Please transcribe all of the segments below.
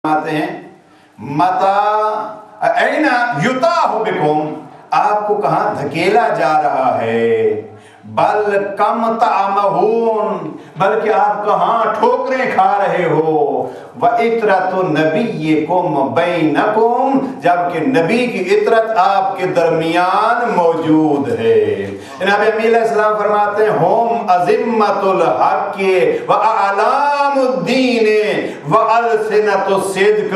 فرماتے ہیں متا اینا یطاح بکم، آپ کو کہاں دھکیلا جا رہا ہے، بل کم تعمہون، بلکہ آپ کہاں ٹھوکریں کھا رہے ہو، وَإِطْرَةُ نَبِيِّكُمْ بَيْنَكُمْ، جبکہ نبی کی عطرت آپ کے درمیان موجود ہے۔ جناب امیر علیہ السلام فرماتے ہیں ہم عظمت الحق وَأَعْلَامُ الدِّينِ وَأَلْسِنَةُ الصِّدْقِ،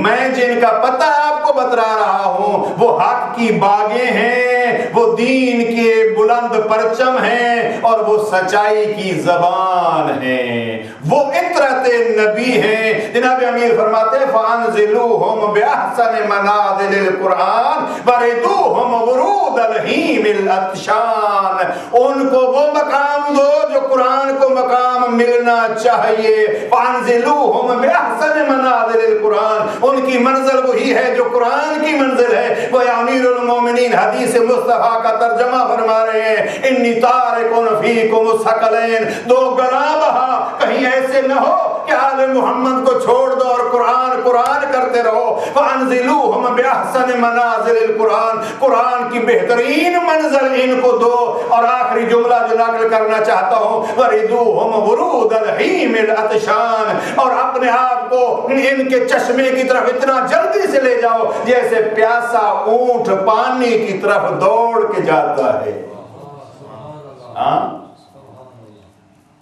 میں جن کا پتہ آپ کو بتلا رہا ہوں وہ حق کی باغیں ہیں، وہ دین کے بلند پرچم ہیں، اور وہ سچائی کی زبان ہیں، وہ عطرت نبی ہیں۔ جناب امیر فرماتے ہیں فَأَنزِلُوهُمْ بِأَحْسَنِ مَنَازِلِ الْقُرْآنِ وَرِدُوهُمْ وُرُودَ الْحِیمِ الْعَطْشَانِ، ان کو وہ مقام دو جو قرآن کو مقام ملنا چاہیے۔ فَأَنزِلُوهُمْ بِأَحْسَنِ مَنَازِلِ الْقُرْآنِ، ان کی منزل وہی ہے جو قرآن کی منزل ہے۔ وہ امیر المومنین حدیث مصطفیٰ کا ترجمہ فرما رہے ہیں انی تارکن فیکم الثقلین، دو گراں بہا، کہیں ایسے نہ ہو کہ آل محمد کو چھوڑ دو اور قرآن قرآن کرتے رہو۔ فَأَنزِلُوهُمْ بِأَحْسَنِ مَنَازِلِ الْقُرْآنِ، قرآن کی بہترین منزل ان کو دو۔ اور آخری جملہ جو نقل کرنا چاہتا ہوں وَرِدُوهُمْ وُرُودَ الْحِیمِ الْعَطْشَانِ، اور اپنے آپ کو ان کے چشمے کی طرف اتنا جلدی سے لے جاؤ جیسے پیاسا اونٹ پانی کی طرف دوڑ کے جاتا ہے۔ ہاں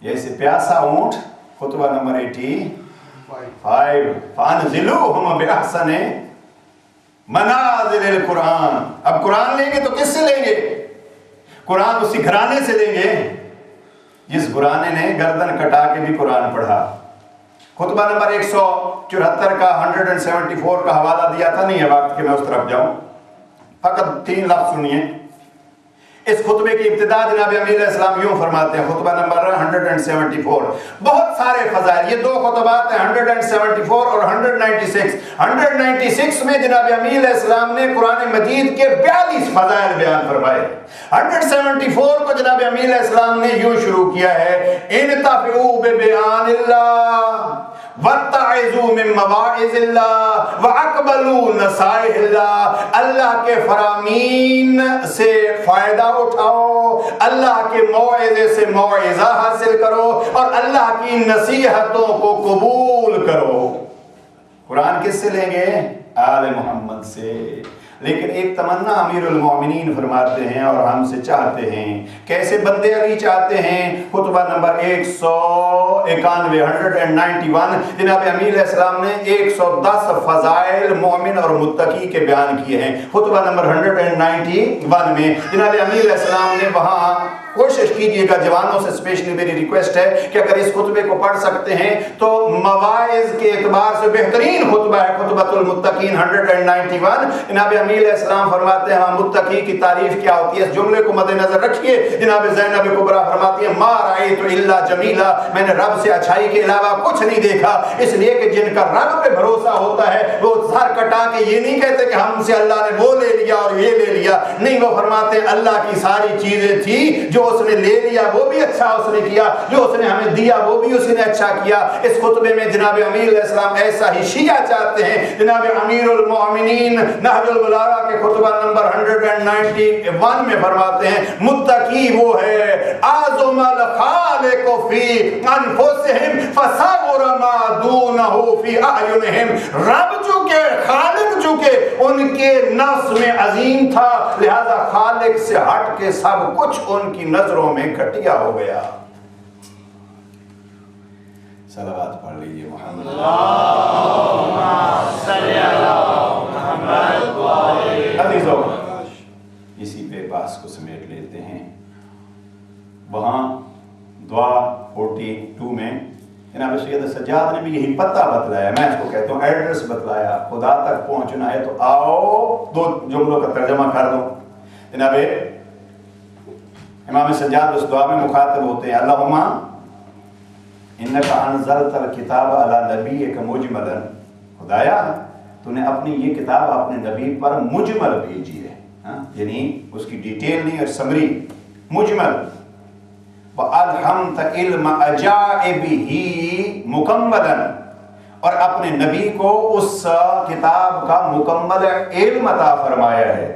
جیسے پیاسا اونٹ، خطبہ نمبر 85، فَأَنزِلُوهُمْ بِأَحْسَنِ مَنَازِلِ الْقُرْآنِ، اب قرآن لیں گے تو کس سے لیں گے؟ قرآن اسی گھرانے سے لیں گے جس گھرانے نے گردن کٹا کے بھی قرآن پڑھا۔ خطبہ نمبر 174 کا 174 کا حوالہ دیا تھا، نہیں ہے وقت کہ میں اس طرف جاؤں، فقط 3 لفظ سنیے۔ اس خطبے کی ابتدا جناب امیر علیہ السلام یوں فرماتے ہیں، خطبہ نمبر 174، بہت سارے فضائل، یہ 2 خطبات ہیں 174 اور 196۔ 196 میں جناب امیر علیہ السلام نے قرآن مجید کے 42 فضائل بیان فرمائے۔ 174 کو جناب امیر علیہ السلام نے یوں شروع کیا ہے انتفعوا ببیان اللہ واتعظوا من مواعظ اللہ واقبلوا نصائح اللہ، اللہ کے فرامین سے فائدہ اٹھاؤ، اللہ کے موعظے سے موعظہ حاصل کرو، اور اللہ کی نصیحتوں کو قبول کرو۔ قرآن کس سے لیں گے؟ آل محمد سے۔ لیکن ایک تمنا امیر المومنین فرماتے ہیں اور ہم سے چاہتے ہیں، کیسے بندے علی چاہتے ہیں؟ خطبہ نمبر 191 191 جناب امیر علیہ السلام نے 110 فضائل مومن اور متقی کے بیان کیے ہیں۔ خطبہ نمبر 191 میں جناب امیر علیہ السلام نے وہاں، کوشش کیجئے گا جوانوں سے اسپیشلی میری ریکویسٹ ہے کہ اگر اس خطبے کو پڑھ سکتے ہیں تو مواعظ کے اعتبار سے بہترین خطبہ ہے خطبۃ المتقین 191۔ جناب امیر علیہ السلام فرماتے ہیں ہم متقی کی تعریف کیا ہوتی ہے، اس جملے کو مد نظر رکھیے۔ جناب زینب کبریٰ فرماتی ہیں ما رأیت الا جمیلا، میں نے رب سے اچھائی کے علاوہ کچھ نہیں دیکھا، اس لیے کہ جن کا رب پہ بھروسہ ہوتا ہے وہ سر کٹا کے یہ نہیں کہتے کہ ہم سے اللہ نے وہ لے لیا اور یہ لے لیا، نہیں، وہ فرماتے ہیں اللہ کی ساری چیزیں تھی، جو اس نے لے لیا وہ بھی اچھا اس نے کیا، جو اس نے ہمیں دیا وہ بھی اس نے اچھا کیا۔ اس خطبے میں جناب امیر علیہ السلام ایسا ہی شیعہ چاہتے ہیں۔ جناب امیر المومنین نہج البلاغہ کے خطبہ نمبر 191 میں فرماتے ہیں متقی وہ ہے اعظم الخالق فی انفسہم فصغر ما دونہ فی اعینہم، رب چونکہ خالق چونکہ ان کے نفس میں عظیم تھا، لہذا خالق سے ہٹ کے سب کچھ ان کی نظروں میں گھٹیا ہو گیا۔ صلوات پڑھ لیجئے محمد اللہم صلی علی محمد۔ عزیزو، اسی پہ بحث کو سمیٹ لیتے ہیں۔ وہاں دعا 42 میں جناب سید سجاد نے بھی یہی پتہ بتلایا، میں اس کو کہتا ہوں ایڈریس بتلایا، خدا تک پہنچنا ہے تو آؤ، 2 جملوں کا ترجمہ کر دو۔ جناب امام سجاد اس دعا میں مخاطب ہوتے ہیں اللہم انکا انزلت الکتاب علی نبیک مجملا، خدایا تو نے اپنی یہ کتاب اپنے نبی پر مجمل بھیجی ہے، یعنی اس کی ڈیٹیل نہیں اور سمری، مجمل۔ وَأَلْحَمْتَ عِلْمَ عَجَائِبِهِ مُكَمَّلًا، اور اپنے نبی کو اس کتاب کا مکمل علم عطا فرمایا ہے.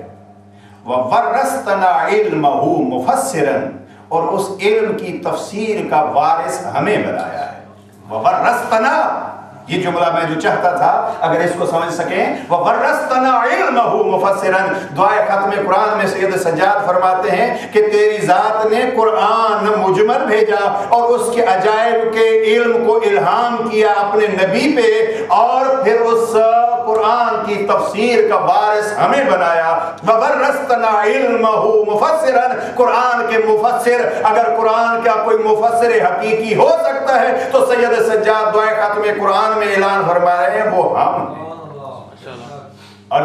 وَوَرَّثْتَنَا عِلْمَهُ مُفَسِّرًا، اور اس علم کی تفسیر کا وارث ہمیں بنایا ہے. وَوَرَّثْتَنَا، یہ جملہ میں جو چاہتا تھا اگر اس کو سمجھ سکیں. وَوَرَّثْتَنَا عِلْمَهُ مُفَسِّرًا، دعائے ختم قرآن میں سید سجاد فرماتے ہیں کہ تیری ذات نے قرآن مجمل بھیجا اور اس کے عجائب کے علم کو الہام کیا اپنے نبی پہ، اور پھر اس قرآن کی تفسیر کا وارث ہمیں بنایا. وَوَرَّثْتَنَا عِلْمَهُ مُفَسِّرًا، قرآن کے مفسر، اگر قرآن کا کوئی مفسر حقیقی ہو سکتا ہے تو سید سجاد دعائے ختم قرآن میں اعلان فرما رہے ہیں وہ ہم ہیں. اور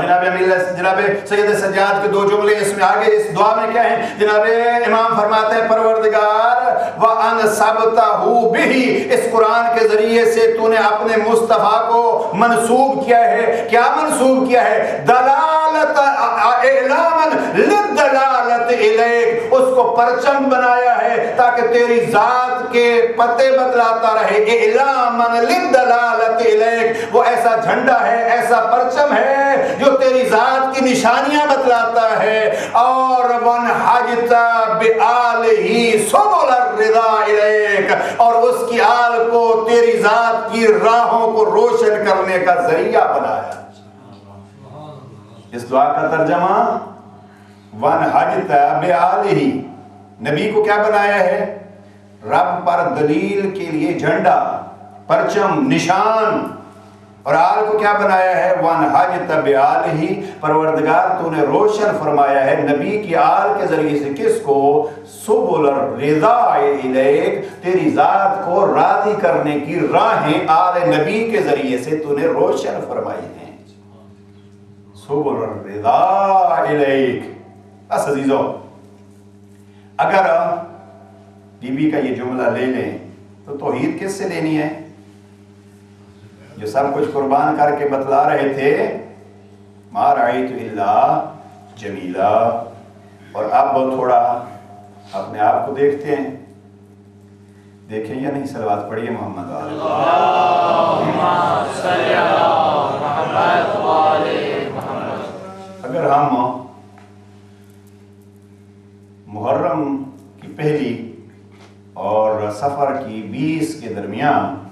جناب سید سجاد کے 2 جملے اس میں آگے اس دعا میں کیا ہیں؟ جناب امام فرماتے ہیں پروردگار وَأَنْصَبْتَهُ بِهِ، اس قرآن کے ذریعے سے تو نے اپنے مصطفیٰ کو منسوب کیا ہے. کیا منسوب کیا ہے؟ دلالت اعلاما للدلالت الیک، اس کو پرچم بنایا ہے تاکہ تیری ذات کے پتے بتلاتا رہے. اعلاما للدلالت الیک، وہ ایسا جھنڈا ہے، ایسا پرچم ہے جو تیری ذات کی نشانیاں بتلاتا ہے. اور وَنْحَجْتَ بِآلِهِ سُبُلَ الرِّضَا إِلَيْكَ، اور اس کی آل کو تیری ذات کی راہوں کو روشن کرنے کا ذریعہ بنایا. اس دعا کا ترجمہ وَنْحَجْتَ بِآلِهِ، نبی کو کیا بنایا ہے؟ رب پر دلیل کے لیے جھنڈا، پرچم، نشان. اور آل کو کیا بنایا ہے؟ وَنْحَجْتَ بِآلِهِ، پروردگار تو نے روشن فرمایا ہے نبی کی آل کے ذریعے سے کس کو؟ سُبُلَ الرِّضَا إِلَيْكَ، تیری ذات کو راضی کرنے کی راہیں آل نبی کے ذریعے سے تو نے روشن فرمائی ہیں. سُبُلَ الرِّضَا إِلَيْكَ. بس عزیزو، اگر بی بی کا یہ جملہ لے لیں تو توحید کس سے لینی ہے؟ جو سب کچھ قربان کر کے بتلا رہے تھے ما رأیت الا جمیلا. اور اب تھوڑا اپنے آپ کو دیکھتے ہیں، دیکھیں یا نہیں؟ صلوات پڑھیے محمد اگر ہم محرم کی پہلی اور سفر کی 20 کے درمیان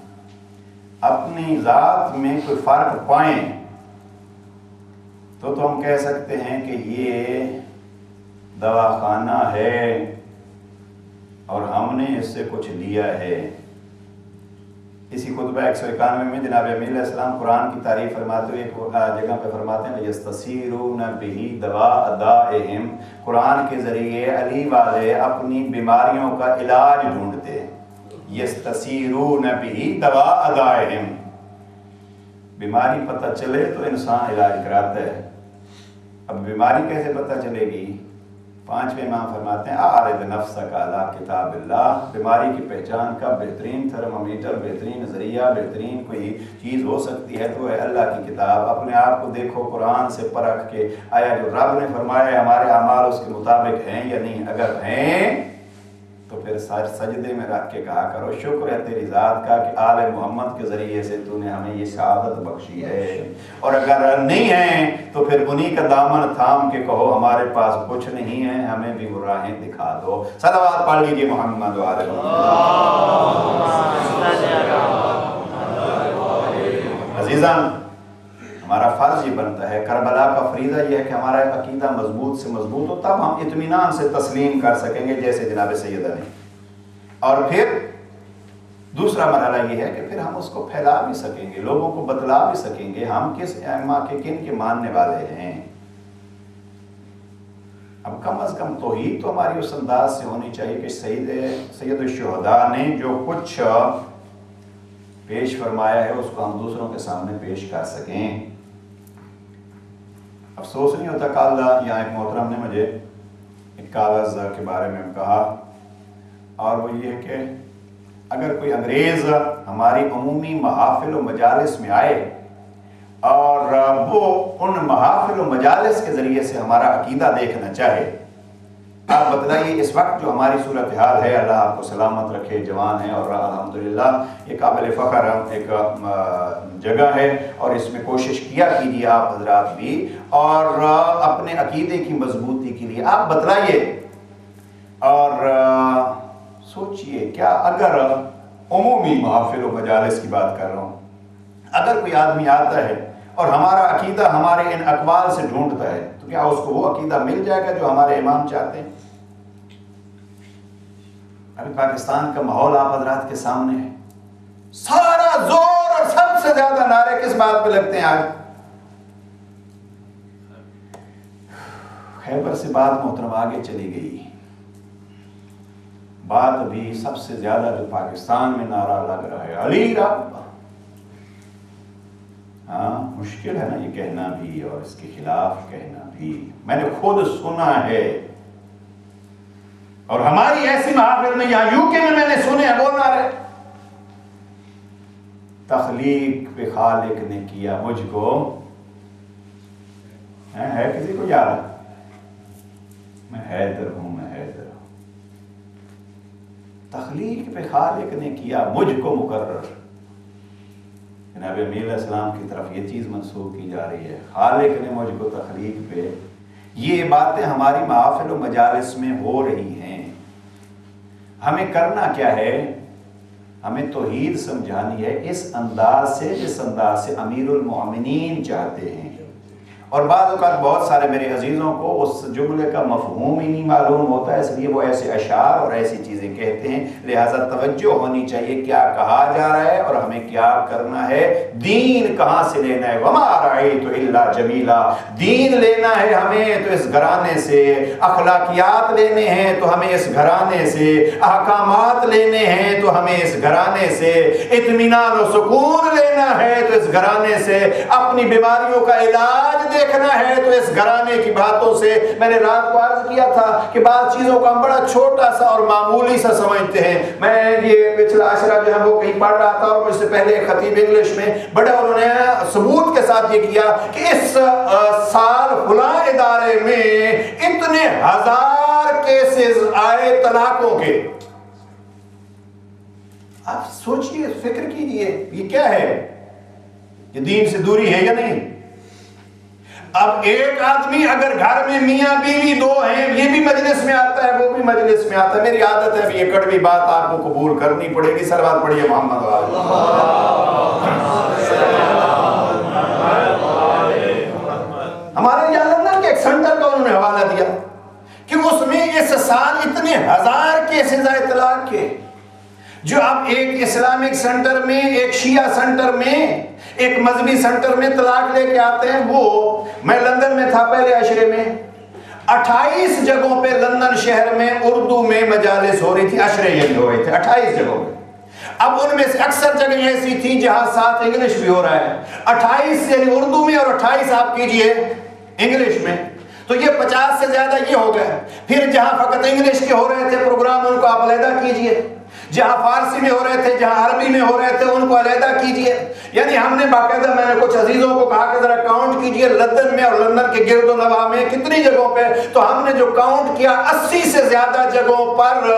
اپنی ذات میں کوئی فرق پائیں تو ہم کہہ سکتے ہیں کہ یہ دواخانہ ہے اور ہم نے اس سے کچھ لیا ہے. اسی خطبہ 191 میں جناب امیر علیہ السلام قرآن کی تعریف فرماتے ہوئے ایک جگہ پہ فرماتے ہیں یستثیرون بہ دواء دائہم، قرآن کے ذریعے علی والے اپنی بیماریوں کا علاج ڈھونڈتے ہیں. یستثیرون بہ دواء دائہم، بیماری پتہ چلے تو انسان علاج کراتا ہے. اب بیماری کیسے پتہ چلے گی؟ 5ویں امام فرماتے ہیں اعرض نفسک علی کتاب اللہ، بیماری کی پہچان کا بہترین تھرمامیٹر، بہترین ذریعہ، بہترین کوئی چیز ہو سکتی ہے تو ہے اللہ کی کتاب. اپنے آپ کو دیکھو قرآن سے پرکھ کے، آیا جو رب نے فرمایا ہے ہمارے اعمال اس کے مطابق ہیں یا نہیں؟ اگر ہیں تو پھر سجدے میں رکھ کے کہا کرو شکر ہے تیری ذات کا کہ آل محمد کے ذریعے سے تو نے ہمیں یہ سعادت بخشی ہے. اور اگر نہیں ہیں تو پھر انہی کا دامن تھام کے کہو ہمارے پاس کچھ نہیں ہے، ہمیں بھی وہ راہیں دکھا دو. صلوات پڑھ لیجیے محمد وعلی عزیزان. ہمارا فرض یہ بنتا ہے، کربلا کا فریضہ یہ ہے کہ ہمارا عقیدہ مضبوط سے مضبوط ہو، تب ہم اطمینان سے تسلیم کر سکیں گے جیسے جناب سیدہ نے. اور پھر دوسرا مرحلہ یہ ہے کہ پھر ہم اس کو پھیلا بھی سکیں گے، لوگوں کو بتلا بھی سکیں گے ہم کس ائمہ کے کن کے ماننے والے ہیں. اب کم از کم توحید تو ہماری اس انداز سے ہونی چاہیے کہ سید الشہداء نے جو کچھ پیش فرمایا ہے اس کو ہم دوسروں کے سامنے پیش کر سکیں. افسوس نہیں ہوتا، کل یہاں ایک محترم نے مجھے ایک کاغذ کے بارے میں کہا، اور وہ یہ ہے کہ اگر کوئی انگریز ہماری عمومی محافل و مجالس میں آئے اور وہ ان محافل و مجالس کے ذریعے سے ہمارا عقیدہ دیکھنا چاہے آپ بتلائیے اس وقت جو ہماری صورتحال ہے، اللہ آپ کو سلامت رکھے، جوان ہیں اور الحمدللہ یہ قابل فخر ایک جگہ ہے، اور اس میں کوشش کیا کیجیے آپ حضرات بھی، اور اپنے عقیدے کی مضبوطی کے لیے آپ بتلائیے اور سوچئے کیا اگر عمومی محافل و مجالس کی بات کر رہا ہوں، اگر کوئی آدمی آتا ہے اور ہمارا عقیدہ ہمارے ان اقوال سے ڈھونڈتا ہے تو کیا اس کو وہ عقیدہ مل جائے گا جو ہمارے امام چاہتے ہیں؟ ابھی پاکستان کا ماحول آپ حضرات کے سامنے ہے، سارا زور اور سب سے زیادہ نعرے کس بات پہ لگتے ہیں آج؟ خیبر سے بات محترم آگے چلی گئی، بات ابھی سب سے زیادہ جو پاکستان میں نعرہ لگ رہا ہے علی رب۔ ہاں مشکل ہے نا یہ کہنا بھی اور اس کے خلاف کہنا بھی، میں نے خود سنا ہے، اور ہماری ایسی محافل میں یہاں یو کے میں نے سنے ہیں وہ نعرے، تخلیق پہ خالق نے کیا مجھ کو، ہے کسی کو یاد؟ میں حیدر ہوں، میں حیدر ہوں، تخلیق پہ خالق نے کیا مجھ کو مقرر۔ جناب امیر علیہ السلام کی طرف یہ چیز منسوخ کی جا رہی ہے، خالق نے مجھ کو تخلیق پہ، یہ باتیں ہماری محافل و مجالس میں ہو رہی ہیں۔ ہمیں کرنا کیا ہے؟ ہمیں توحید سمجھانی ہے اس انداز سے جس انداز سے امیر المومنین چاہتے ہیں، اور بعض اوقات بہت سارے میرے عزیزوں کو اس جملے کا مفہوم ہی نہیں معلوم ہوتا ہے، اس لیے وہ ایسے اشعار اور ایسی چیزیں کہتے ہیں، لہٰذا توجہ ہونی چاہیے کیا کہا جا رہا ہے اور ہمیں کیا کرنا ہے۔ دین کہاں سے لینا ہے؟ وما رأیت الا جمیلا، دین لینا ہے ہمیں تو اس گھرانے سے، اخلاقیات لینے ہیں تو ہمیں اس گھرانے سے، احکامات لینے ہیں تو ہمیں اس گھرانے سے، اطمینان و سکون لینا ہے تو اس گھرانے سے، اپنی بیماریوں کا علاج دیکھنا ہے تو اس گھرانے کی باتوں سے۔ میں نے رات کو عرض کیا تھا کہ بعض چیزوں کو ہم بڑا چھوٹا سا اور معمولی سا سمجھتے ہیں۔ میں یہ پچھلا عشرہ جو ہے وہ کہیں پڑھ رہا تھا اور مجھ سے پہلے ایک خطیب انگلش میں بڑا انہوں نے ثبوت کے ساتھ یہ کیا کہ اس سال فلاں ادارے میں اتنے ہزار کیسز آئے طلاقوں کے۔ آپ سوچئے، فکر کیجئے یہ کیا ہے؟ یہ دین سے دوری ہے یا نہیں؟ اب ایک آدمی اگر گھر میں میاں بیوی دو ہیں، یہ بھی مجلس میں آتا ہے وہ بھی مجلس میں آتا ہے، میری عادت ہے یہ کڑوی بات آپ کو قبول کرنی پڑے گی، صلوات پڑھیے محمد علیہ۔ ہمارے یہاں لندن کے ایک سینٹر کا انہوں نے حوالہ دیا کہ اس میں اس سال اتنے ہزار کیسز آئے طلاق کے، جو اب ایک اسلامک سینٹر میں، ایک شیعہ سینٹر میں، ایک مذہبی سینٹر میں طلاق لے کے آتے ہیں۔ وہ میں لندن میں تھا پہلے عشرے میں، 28 جگہوں پہ لندن شہر میں اردو میں مجالس ہو رہی تھی، عشرے یہ ہو رہے تھے 28 جگہوں پہ۔ اب ان میں سے اکثر جگہیں ایسی تھی جہاں ساتھ انگلش بھی ہو رہا ہے، 28 یعنی اردو میں اور 28 آپ کیجئے انگلش میں، تو یہ 50 سے زیادہ یہ ہو گئے۔ پھر جہاں فقط انگلش کے ہو رہے تھے پروگرام ان کو آپ علیحدہ کیجئے، جہاں فارسی میں ہو رہے تھے، جہاں عربی میں ہو رہے تھے ان کو علیحدہ کیجئے۔ یعنی ہم نے باقاعدہ، میں نے کچھ عزیزوں کو کہا کہ ذرا کاؤنٹ کیجئے لندن میں اور لندن کے گرد و نواح میں کتنی جگہوں پہ، تو ہم نے جو کاؤنٹ کیا 80 سے زیادہ جگہوں پر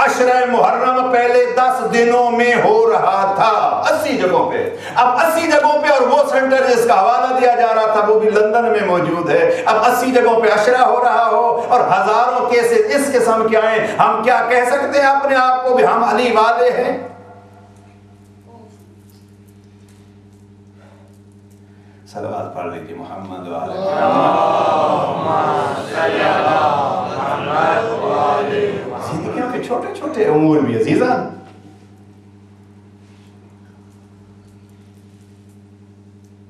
عشرہ محرم پہلے 10 دنوں میں ہو رہا تھا، 80 جگہوں پہ۔ اب 80 جگہوں پہ، اور وہ سینٹر جس کا حوالہ دیا جا رہا تھا وہ بھی لندن میں موجود ہے، اب 80 جگہوں پہ عشرہ ہو رہا ہو اور ہزاروں کیسز اس قسم کے آئیں، ہم کیا کہہ سکتے ہیں اپنے آپ کو بھی ہم علی والے ہیں؟ صلوات پڑھ لیجیے محمد والے زندگیوں کے چھوٹے چھوٹے امور بھی عزیزان،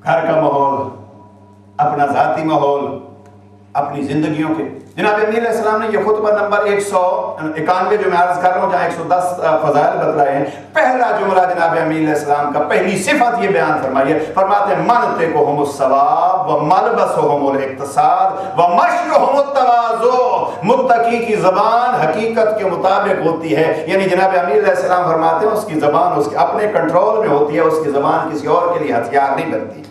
گھر کا ماحول، اپنا ذاتی ماحول، اپنی زندگیوں کے۔ جناب امیر علیہ السلام نے یہ خطبہ نمبر 191 جو میں عرض کر رہا ہوں، جہاں 110 فضائل بتلائے ہیں، پہلا جملہ جناب امیر علیہ السلام کا، پہلی صفت یہ بیان فرمائیے، فرماتے ہیں منطقہم الصواب و ملبسہم الاقتصاد و مشرہم التواضع، متقی کی زبان حقیقت کے مطابق ہوتی ہے، یعنی جناب امیر علیہ السلام فرماتے ہیں اس کی زبان اس کے اپنے کنٹرول میں ہوتی ہے، اس کی زبان کسی اور کے لیے ہتھیار نہیں بنتی۔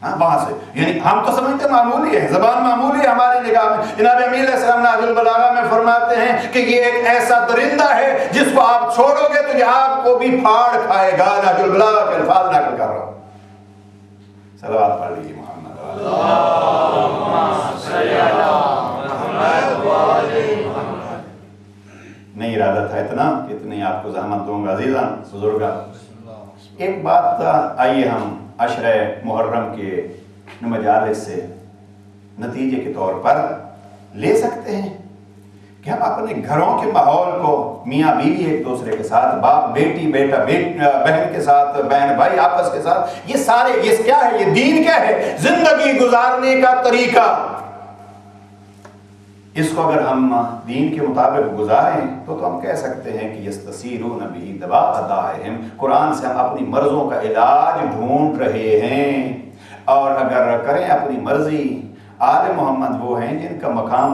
ہاں وہاں سے، یعنی ہم تو سمجھتے معمولی ہے، زبان معمولی ہے ہماری نگاہ میں. جناب امیر علیہ السلام نہج البلاغہ میں فرماتے ہیں کہ یہ ایک ایسا درندہ ہے جس کو آپ چھوڑو گے تو یہ آپ کو بھی پھاڑ کھائے گا. نہج البلاغہ کے الفاظ نقل کر رہا ہوں. صلوات پڑھ لیجیے محمد. نہیں ارادہ تھا اتنا کہ اتنی آپ کو زحمت دوں گا. عزیزان بزرگان، ایک بات آئیے ہم عشرہ محرم کے مجالس سے نتیجے کے طور پر لے سکتے ہیں کہ ہم اپنے گھروں کے ماحول کو، میاں بیوی ایک دوسرے کے ساتھ، باپ بیٹی، بیٹا بہن کے ساتھ، بہن بھائی آپس کے ساتھ، یہ سارے یہ کیا ہے؟ یہ دین کیا ہے؟ زندگی گزارنے کا طریقہ. اس کو اگر ہم دین کے مطابق گزاریں تو ہم کہہ سکتے ہیں کہ یستسیرون بہ دواء دائہم، قرآن سے ہم اپنی مرضوں کا علاج ڈھونڈ رہے ہیں. اور اگر کریں اپنی مرضی، آل محمد وہ ہیں جن کا مقام